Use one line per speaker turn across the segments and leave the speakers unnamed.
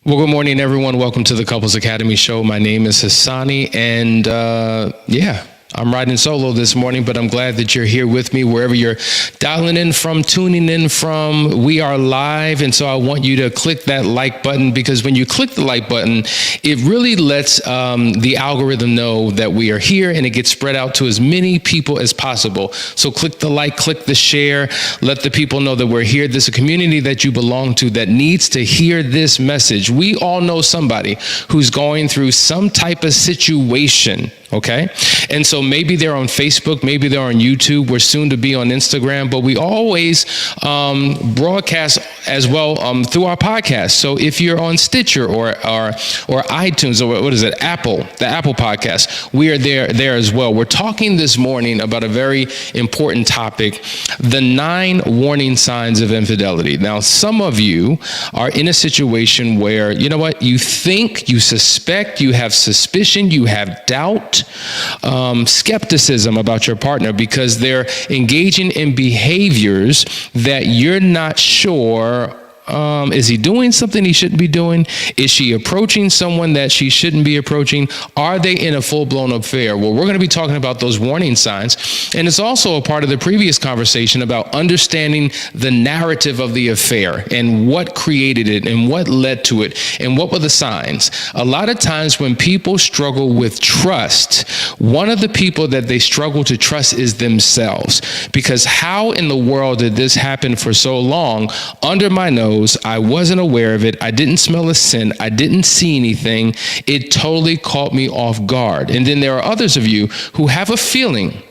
Well, good morning, everyone. Welcome to the Couples Academy show. My name is Hassani, and I'm riding solo this morning, but I'm glad that you're here with me wherever you're dialing in from, tuning in from. We are live, and so I want you to click that like button, because when you click the like button, it really lets the algorithm know that we are here, and it gets spread out to as many people as possible. So click the like, click the share, let the people know that we're here. There's a community that you belong to that needs to hear this message. We all know somebody who's going through some type of situation. Okay. And so maybe they're on Facebook, maybe they're on YouTube. We're soon to be on Instagram, but we always broadcast as well through our podcast. So if you're on Stitcher or iTunes or what is it, the Apple podcast, we are there as well. We're talking this morning about a very important topic, the 9 warning signs of infidelity. Now, some of you are in a situation where, you know what, you think, you suspect, you have suspicion, you have doubt, skepticism about your partner because they're engaging in behaviors that you're not sure. Is he doing something he shouldn't be doing? Is she approaching someone that she shouldn't be approaching? Are they in a full-blown affair? Well, we're going to be talking about those warning signs. And it's also a part of the previous conversation about understanding the narrative of the affair and what created it and what led to it and what were the signs. A lot of times when people struggle with trust, one of the people that they struggle to trust is themselves. Because how in the world did this happen for so long under my nose? I wasn't aware of it. I didn't smell a scent. I didn't see anything. It totally caught me off guard. And then there are others of you who have a feeling,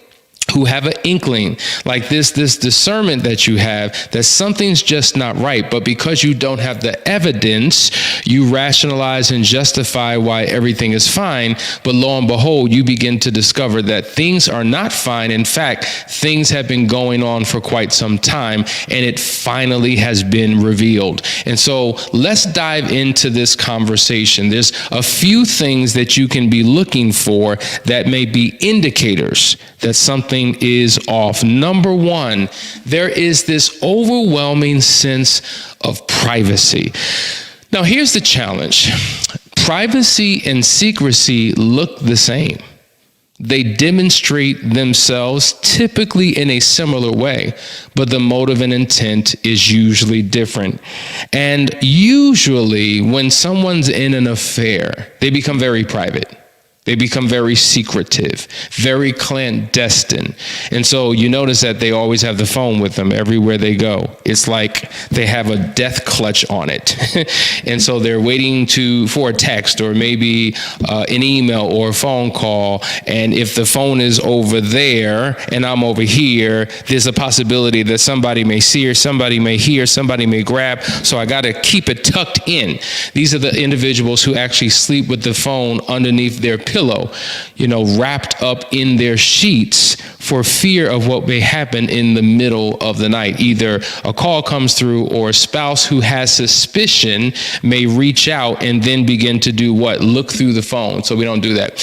who have an inkling, like this discernment that you have, that something's just not right. But because you don't have the evidence, you rationalize and justify why everything is fine. But lo and behold, you begin to discover that things are not fine. In fact, things have been going on for quite some time, and it finally has been revealed. And so let's dive into this conversation. There's a few things that you can be looking for that may be indicators that something is off. Number one, there is this overwhelming sense of privacy. Now, here's the challenge. Privacy and secrecy look the same. They demonstrate themselves typically in a similar way, but the motive and intent is usually different. And usually when someone's in an affair, they become very private. They become very secretive, very clandestine. And so you notice that they always have the phone with them everywhere they go. It's like they have a death clutch on it. And so they're waiting for a text or maybe an email or a phone call. And if the phone is over there and I'm over here, there's a possibility that somebody may see or somebody may hear, somebody may grab. So I got to keep it tucked in. These are the individuals who actually sleep with the phone underneath their pillow, wrapped up in their sheets for fear of what may happen in the middle of the night. Either a call comes through or a spouse who has suspicion may reach out and then begin to do what? Look through the phone. So we don't do that.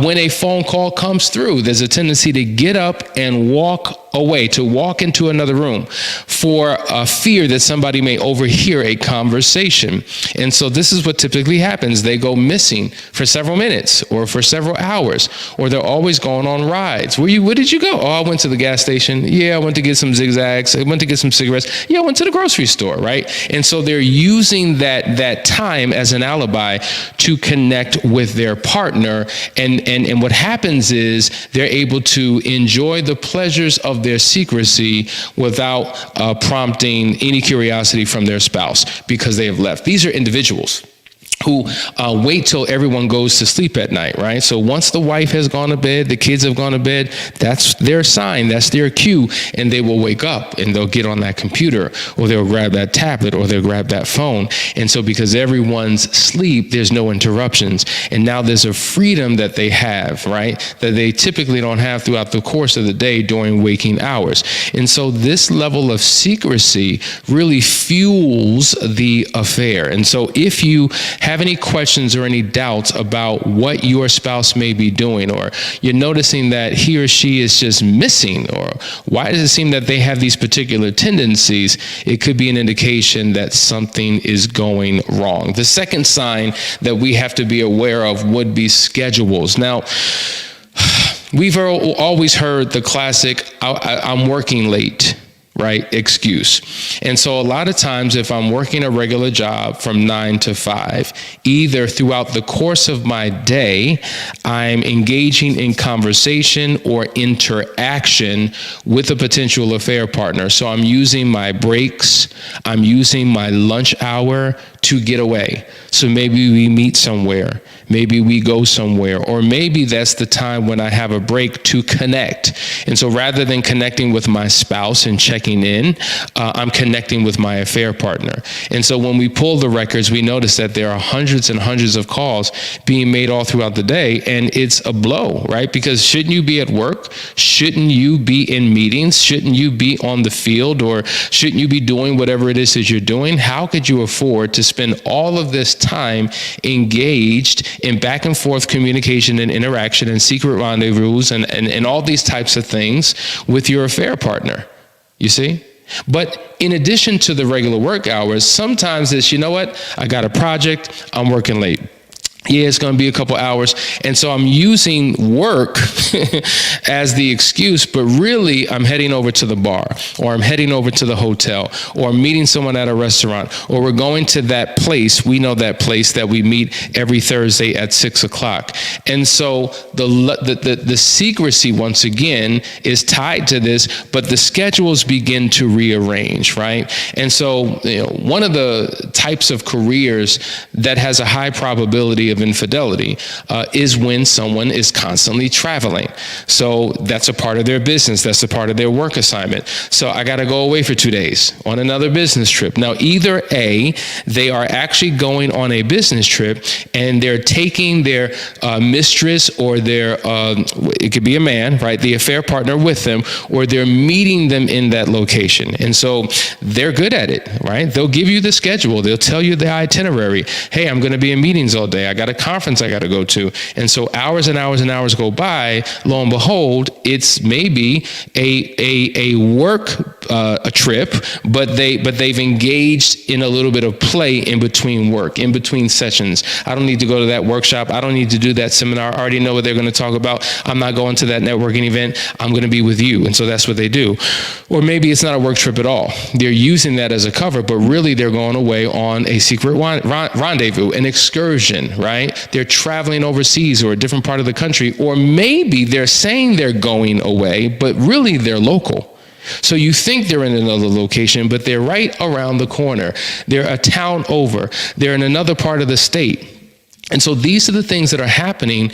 When a phone call comes through, there's a tendency to get up and walk away, to walk into another room for fear that somebody may overhear a conversation. And so this is what typically happens. They go missing for several minutes or for several hours, or they're always going on rides. Where did you go? Oh, I went to the gas station. Yeah, I went to get some zigzags. I went to get some cigarettes. Yeah, I went to the grocery store, right? And so they're using that time as an alibi to connect with their partner. And what happens is they're able to enjoy the pleasures of their secrecy without prompting any curiosity from their spouse because they have left. These are individuals who wait till everyone goes to sleep at night, right? So once the wife has gone to bed, the kids have gone to bed, that's their sign, that's their cue, and they will wake up and they'll get on that computer or they'll grab that tablet or they'll grab that phone. And so because everyone's asleep, there's no interruptions. And now there's a freedom that they have, right? That they typically don't have throughout the course of the day during waking hours. And so this level of secrecy really fuels the affair. And so if you have have any questions or any doubts about what your spouse may be doing, or you're noticing that he or she is just missing, or why does it seem that they have these particular tendencies, it could be an indication that something is going wrong. The second sign that we have to be aware of would be schedules. Now, we've always heard the classic, I'm working late, right, excuse. And so a lot of times if I'm working a regular job from 9 to 5, either throughout the course of my day, I'm engaging in conversation or interaction with a potential affair partner. So I'm using my breaks, I'm using my lunch hour to get away. So maybe we meet somewhere, maybe we go somewhere, or maybe that's the time when I have a break to connect. And so rather than connecting with my spouse and checking in, I'm connecting with my affair partner. And so when we pull the records, we notice that there are hundreds and hundreds of calls being made all throughout the day, and it's a blow, right? Because shouldn't you be at work? Shouldn't you be in meetings? Shouldn't you be on the field? Or shouldn't you be doing whatever it is that you're doing? How could you afford to spend all of this time engaged in back and forth communication and interaction and secret rendezvous and all these types of things with your affair partner? You see? But in addition to the regular work hours, sometimes it's, you know what? I got a project, I'm working late. Yeah, it's going to be a couple hours. And so I'm using work as the excuse, but really I'm heading over to the bar, or I'm heading over to the hotel, or I'm meeting someone at a restaurant, or we're going to that place. We know that place that we meet every Thursday at 6 o'clock. And so the secrecy, once again, is tied to this, but the schedules begin to rearrange, right? And so, one of the types of careers that has a high probability of infidelity is when someone is constantly traveling. So that's a part of their business. That's a part of their work assignment. So I got to go away for 2 days on another business trip. Now, either A, they are actually going on a business trip and they're taking their mistress or their, it could be a man, right, the affair partner with them, or they're meeting them in that location. And so they're good at it, right? They'll give you the schedule. They'll tell you the itinerary. Hey, I'm going to be in meetings all day. I got a conference I got to go to. And so hours and hours and hours go by. Lo and behold, it's maybe a work a trip, but they've engaged in a little bit of play in between work, in between sessions. I don't need to go to that workshop. I don't need to do that seminar. I already know what they're going to talk about. I'm not going to that networking event. I'm going to be with you. And so that's what they do. Or maybe it's not a work trip at all. They're using that as a cover, but really they're going away on a secret rendezvous, an excursion, right? They're traveling overseas or a different part of the country, or maybe they're saying they're going away, but really they're local. So you think they're in another location, but they're right around the corner. They're a town over. They're in another part of the state. And so these are the things that are happening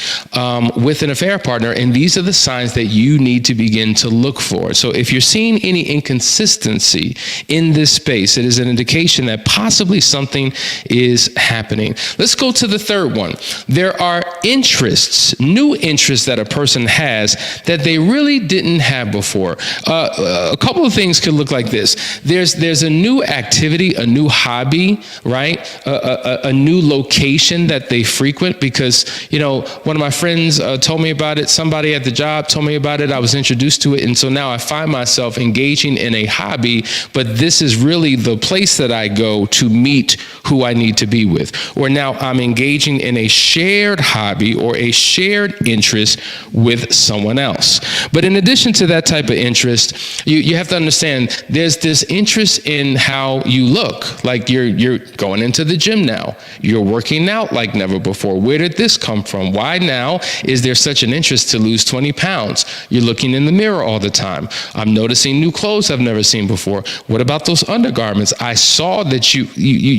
with an affair partner, and these are the signs that you need to begin to look for. So if you're seeing any inconsistency in this space, it is an indication that possibly something is happening. Let's go to the third one. There are interests, new interests that a person has that they really didn't have before. A couple of things could look like this. There's a new activity, a new hobby, right? A new location that they frequent, because one of my friends told me about it. Somebody at the job told me about it. I was introduced to it, and so now I find myself engaging in a hobby, but this is really the place that I go to meet who I need to be with. Or now I'm engaging in a shared hobby or a shared interest with someone else. But in addition to that type of interest, you have to understand there's this interest in how you look. Like you're going into the gym now. You're working out like never before. Where did this come from? Why now is there such an interest to lose 20 pounds? You're looking in the mirror all the time. I'm noticing new clothes I've never seen before. What about those undergarments? I saw that you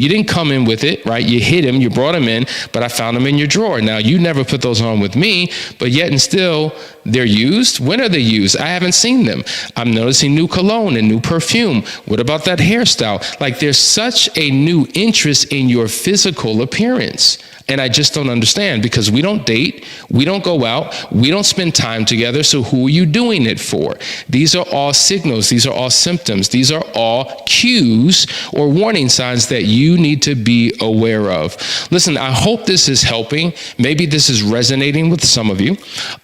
didn't come in with it, right? You hid them, you brought them in, but I found them in your drawer. Now, you never put those on with me, but yet and still, they're used? When are they used? I haven't seen them. I'm noticing new cologne and new perfume. What about that hairstyle? Like, there's such a new interest in your physical appearance. And I just don't understand, because we don't date, we don't go out, we don't spend time together, so who are you doing it for? These are all signals, these are all symptoms, these are all cues or warning signs that you need to be aware of. Listen, I hope this is helping. Maybe this is resonating with some of you.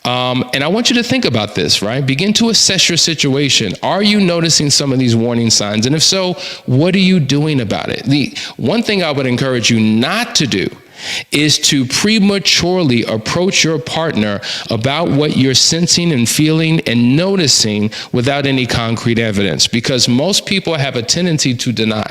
And I want you to think about this, right? Begin to assess your situation. Are you noticing some of these warning signs? And if so, what are you doing about it? The one thing I would encourage you not to do is to prematurely approach your partner about what you're sensing and feeling and noticing without any concrete evidence, because most people have a tendency to deny.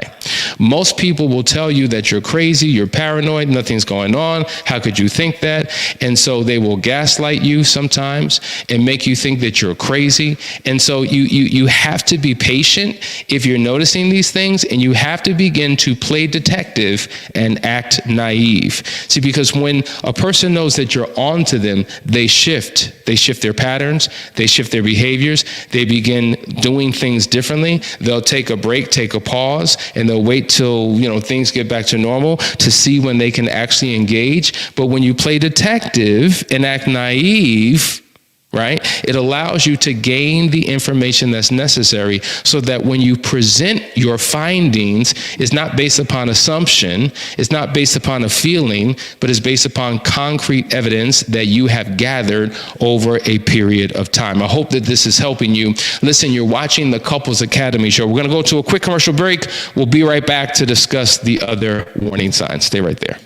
Most people will tell you that you're crazy, you're paranoid, nothing's going on, how could you think that? And so they will gaslight you sometimes and make you think that you're crazy. And so you have to be patient if you're noticing these things, and you have to begin to play detective and act naive. See, because when a person knows that you're on to them, they shift their patterns, they shift their behaviors, they begin doing things differently. They'll take a break, take a pause, and they'll wait till, things get back to normal to see when they can actually engage. But when you play detective and act naive, right, it allows you to gain the information that's necessary so that when you present your findings, it's not based upon assumption, it's not based upon a feeling, but it's based upon concrete evidence that you have gathered over a period of time. I hope that this is helping you. Listen, you're watching the Couples Academy show. We're going to go to a quick commercial break. We'll be right back to discuss the other warning signs. Stay right there.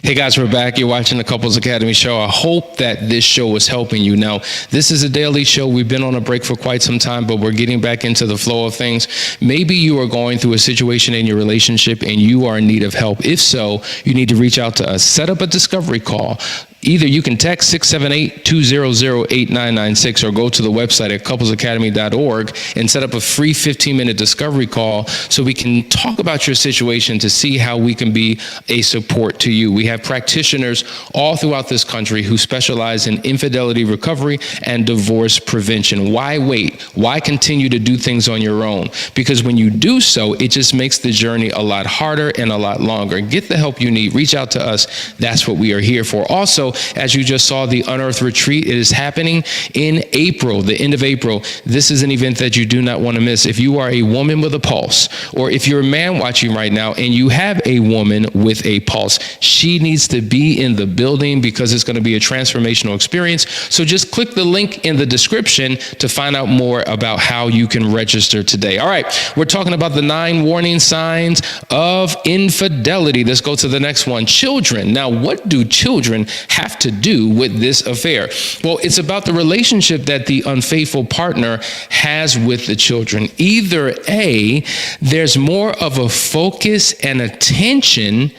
Hey guys, we're back. You're watching the Couples Academy show. I hope that this show is helping you. Now, this is a daily show. We've been on a break for quite some time, but we're getting back into the flow of things. Maybe you are going through a situation in your relationship and you are in need of help. If so, you need to reach out to us. Set up a discovery call. Either you can text 678-200-8996 or go to the website at couplesacademy.org and set up a free 15-minute discovery call so we can talk about your situation to see how we can be a support to you. We have practitioners all throughout this country who specialize in infidelity recovery and divorce prevention. Why wait? Why continue to do things on your own? Because when you do so, it just makes the journey a lot harder and a lot longer. Get the help you need. Reach out to us. That's what we are here for. Also, as you just saw, the Unearthed Retreat. It is happening in April, the end of April. This is an event that you do not want to miss. If you are a woman with a pulse, or if you're a man watching right now and you have a woman with a pulse, she needs to be in the building because it's going to be a transformational experience. So just click the link in the description to find out more about how you can register today. All right, we're talking about the 9 warning signs of infidelity. Let's go to the next one. Children. Now, what do children have to do with this affair? Well, it's about the relationship that the unfaithful partner has with the children. Either A, there's more of a focus and attention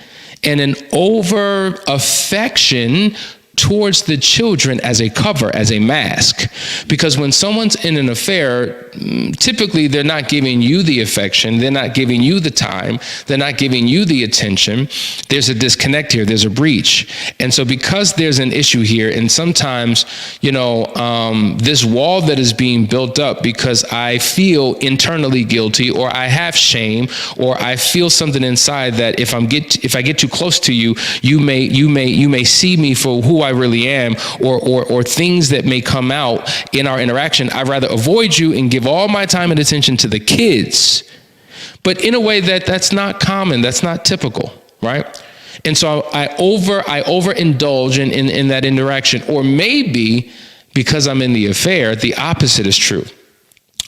and an over affection towards the children as a cover, as a mask. Because when someone's in an affair, typically they're not giving you the affection, they're not giving you the time, they're not giving you the attention. There's a disconnect here, there's a breach. And so because there's an issue here, and sometimes, this wall that is being built up because I feel internally guilty, or I have shame, or I feel something inside that if I get too close to you, you may see me for who I really am, or things that may come out in our interaction. I'd rather avoid you and give all my time and attention to the kids, but in a way that's not common, that's not typical, right? And so I overindulge in that interaction. Or maybe because I'm in the affair, the opposite is true.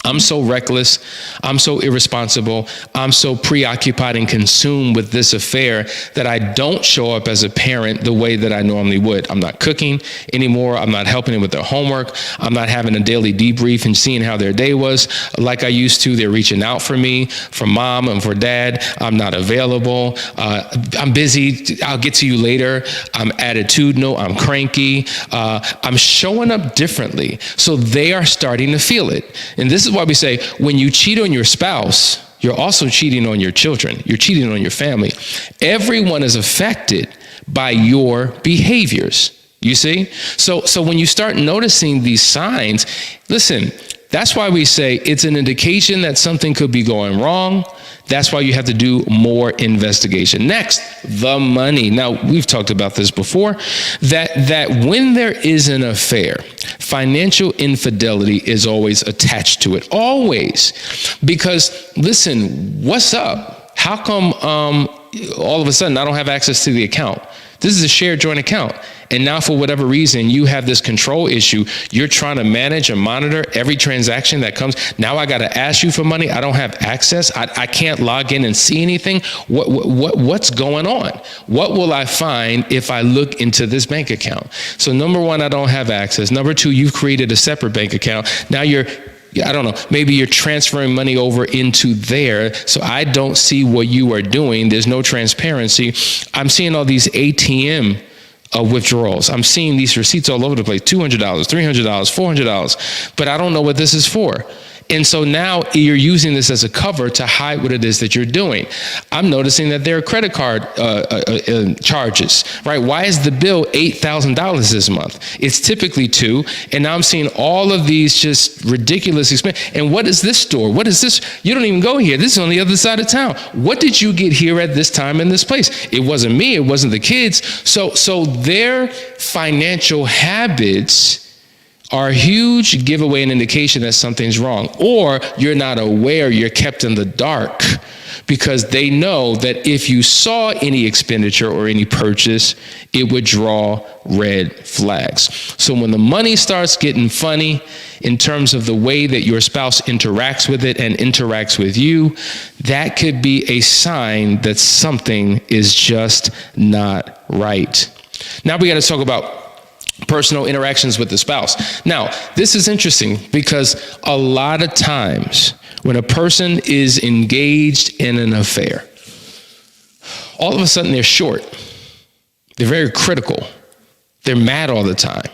I'm so reckless, I'm so irresponsible, I'm so preoccupied and consumed with this affair that I don't show up as a parent the way that I normally would. I'm not cooking anymore, I'm not helping them with their homework, I'm not having a daily debrief and seeing how their day was like I used to. They're reaching out for me, for mom and for dad. I'm not available, I'm busy, I'll get to you later. I'm attitudinal, I'm cranky, I'm showing up differently. So they are starting to feel it. And this is why we say, when you cheat on your spouse, you're also cheating on your children. You're cheating on your family. Everyone is affected by your behaviors. You see? So when you start noticing these signs, listen, that's why we say it's an indication that something could be going wrong. That's why you have to do more investigation. Next, the money. Now, we've talked about this before, that when there is an affair, financial infidelity is always attached to it. Always. Because, listen, what's up? How come all of a sudden I don't have access to the account? This is a shared joint account. And now for whatever reason, you have this control issue. You're trying to manage and monitor every transaction that comes. Now I got to ask you for money. I don't have access. I can't log in and see anything. What's going on? What will I find if I look into this bank account? So number one, I don't have access. Number two, you've created a separate bank account. Now I don't know, maybe you're transferring money over into there, so I don't see what you are doing. There's no transparency. I'm seeing all these ATM withdrawals. I'm seeing these receipts all over the place, $200, $300, $400, but I don't know what this is for. And so now you're using this as a cover to hide what it is that you're doing. I'm noticing that there are credit card charges, right? Why is the bill $8,000 this month? It's typically $2,000. And now I'm seeing all of these just ridiculous expenses. And what is this store? What is this? You don't even go here. This is on the other side of town. What did you get here at this time in this place? It wasn't me. It wasn't the kids. So their financial habits are a huge giveaway and indication that something's wrong. Or you're not aware, you're kept in the dark, because they know that if you saw any expenditure or any purchase, it would draw red flags. So when the money starts getting funny in terms of the way that your spouse interacts with it and interacts with you, that could be a sign that something is just not right. Now we got to talk about personal interactions with the spouse. Now, this is interesting because a lot of times when a person is engaged in an affair, all of a sudden they're short. They're very critical. They're mad all the time.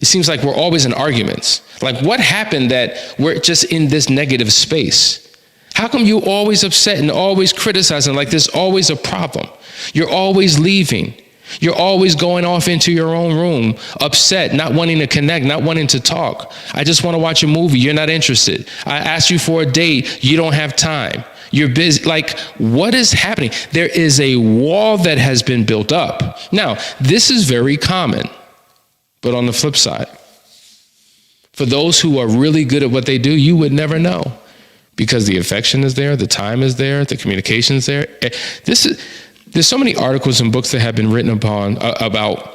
It seems like we're always in arguments. Like, what happened that we're just in this negative space? How come you always upset and always criticizing, like there's always a problem? You're always leaving. You're always going off into your own room, upset, not wanting to connect, not wanting to talk. I just want to watch a movie. You're not interested. I asked you for a date. You don't have time. You're busy. Like, what is happening? There is a wall that has been built up. Now, this is very common. But on the flip side, for those who are really good at what they do, you would never know because the affection is there, the time is there, the communication is there. There's so many articles and books that have been written upon about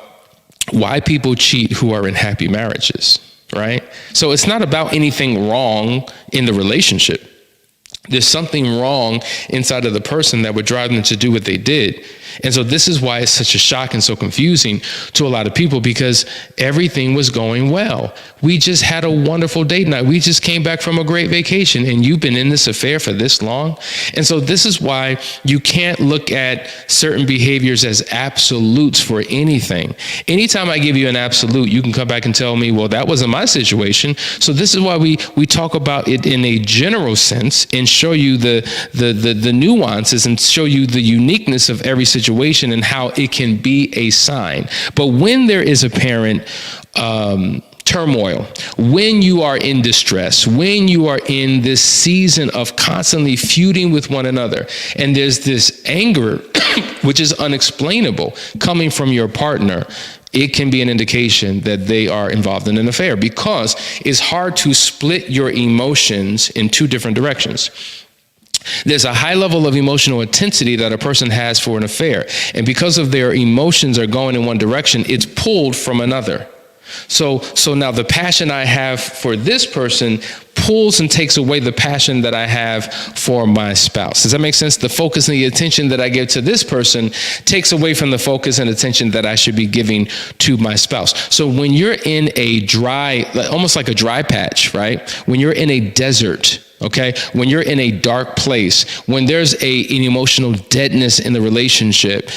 why people cheat who are in happy marriages, right? So it's not about anything wrong in the relationship. There's something wrong inside of the person that would drive them to do what they did. And so this is why it's such a shock and so confusing to a lot of people, because everything was going well. We just had a wonderful date night. We just came back from a great vacation, and you've been in this affair for this long. And so this is why you can't look at certain behaviors as absolutes for anything. Anytime I give you an absolute, you can come back and tell me, well, that wasn't my situation. So this is why we talk about it in a general sense and show you the nuances and show you the uniqueness of every situation and how it can be a sign. But when there is apparent turmoil, when you are in distress, when you are in this season of constantly feuding with one another, and there's this anger, which is unexplainable, coming from your partner, it can be an indication that they are involved in an affair, because it's hard to split your emotions in two different directions. There's a high level of emotional intensity that a person has for an affair. And because of their emotions are going in one direction, it's pulled from another. So now the passion I have for this person pulls and takes away the passion that I have for my spouse. Does that make sense? The focus and the attention that I give to this person takes away from the focus and attention that I should be giving to my spouse. So when you're in a dry, almost like a dry patch, right? When you're in a desert, okay, when you're in a dark place, when there's an emotional deadness in the relationship,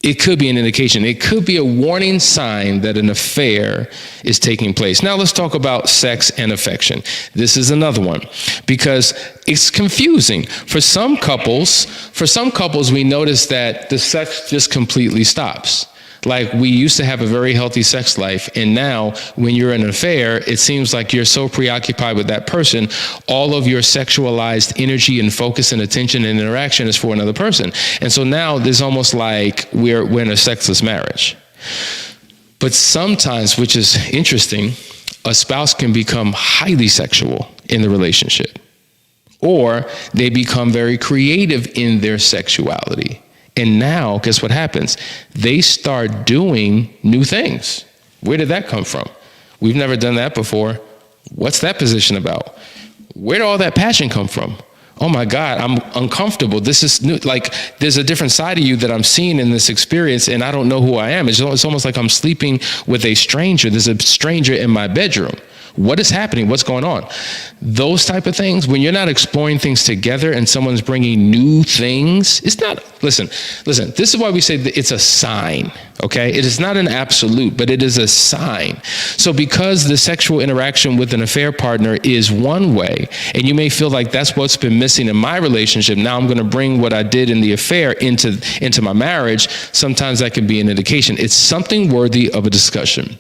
it could be an indication. It could be a warning sign that an affair is taking place. Now let's talk about sex and affection. This is another one because it's confusing. For some couples, we notice that the sex just completely stops. Like, we used to have a very healthy sex life, and now when you're in an affair, it seems like you're so preoccupied with that person, all of your sexualized energy and focus and attention and interaction is for another person. And so now there's almost like we're in a sexless marriage. But sometimes, which is interesting, a spouse can become highly sexual in the relationship, or they become very creative in their sexuality. And now, guess what happens? They start doing new things. Where did that come from? We've never done that before. What's that position about? Where did all that passion come from? Oh my God, I'm uncomfortable. This is new. Like, there's a different side of you that I'm seeing in this experience, and I don't know who I am. It's almost like I'm sleeping with a stranger. There's a stranger in my bedroom. What is happening? What's going on? Those type of things, when you're not exploring things together and someone's bringing new things, it's not, listen, this is why we say that it's a sign, okay? It is not an absolute, but it is a sign. So because the sexual interaction with an affair partner is one way, and you may feel like that's what's been missing in my relationship, now I'm going to bring what I did in the affair into my marriage, sometimes that can be an indication. It's something worthy of a discussion.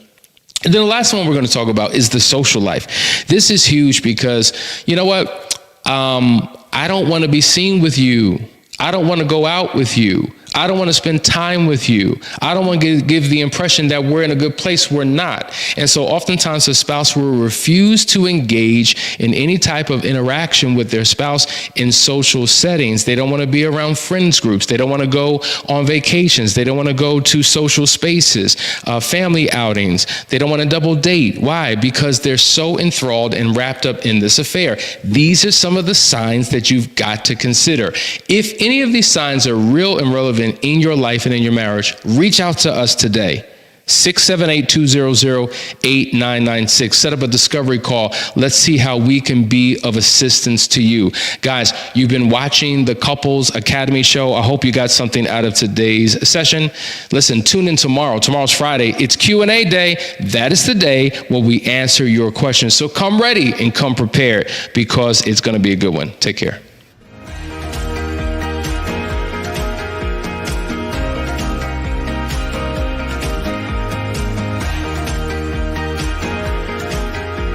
And then the last one we're going to talk about is the social life. This is huge because, you know what? I don't want to be seen with you. I don't want to go out with you. I don't want to spend time with you. I don't want to give the impression that we're in a good place. We're not. And so oftentimes a spouse will refuse to engage in any type of interaction with their spouse in social settings. They don't want to be around friends groups. They don't want to go on vacations. They don't want to go to social spaces, family outings. They don't want to double date. Why? Because they're so enthralled and wrapped up in this affair. These are some of the signs that you've got to consider. If any of these signs are real and relevant in your life and in your marriage, reach out to us today. 678-200-8996. Set up a discovery call. Let's see how we can be of assistance to you. Guys, you've been watching the Couples Academy show. I hope you got something out of today's session. Listen, tune in tomorrow. Tomorrow's Friday. It's Q&A day. That is the day where we answer your questions. So come ready and come prepared because it's going to be a good one. Take care.